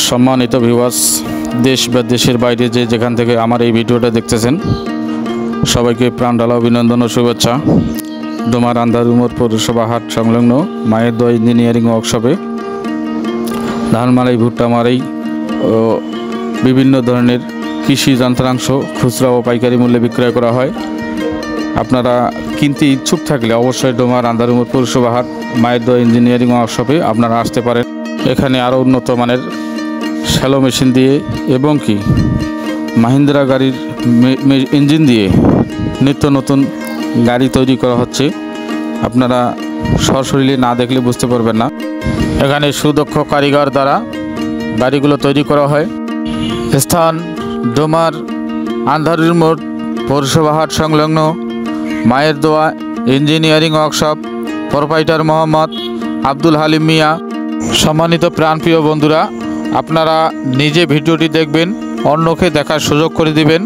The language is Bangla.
সম্মানিত ভিউয়ার্স, দেশ বা দেশের বাইরে যেখান থেকে আমার এই ভিডিওটা দেখতেছেন, সবাইকে প্রাণঢালা অভিনন্দন ও শুভেচ্ছা। ডোমার আন্ধারুমোর পৌরসভা হাট সংলগ্ন মায়ের দোয়া ইঞ্জিনিয়ারিং ওয়ার্কশপে ধান মাড়াই, ভুট্টা মাড়াই ও বিভিন্ন ধরনের কৃষি যন্ত্রাংশ খুচরা ও পাইকারি মূল্যে বিক্রয় করা হয়। আপনারা কিনতে ইচ্ছুক থাকলে অবশ্যই ডোমার আন্ধারুমোর পৌরসভা হাট মায়ের দোয়া ইঞ্জিনিয়ারিং ওয়ার্কশপে আপনারা আসতে পারেন। এখানে আরও উন্নত মানের শ্যালো মেশিন দিয়ে এবং কি মাহিন্দ্রা গাড়ির ইঞ্জিন দিয়ে নিত্য নতুন গাড়ি তৈরি করা হচ্ছে। আপনারা সরাসরি না দেখলে বুঝতে পারবেন না। এখানে সুদক্ষ কারিগর দ্বারা গাড়িগুলো তৈরি করা হয়। স্থান ডোমার আন্ধারুমোর পৌরসভা হাট সংলগ্ন মায়ের দোয়া engineering workshop, proprietor Mohammad Abdul Halim Mia. সম্মানিত প্রাণপ্রিয় বন্ধুরা, আপনারা নিজে ভিডিওটি দেখবেন, অন্যকে দেখার সুযোগ করে দিবেন।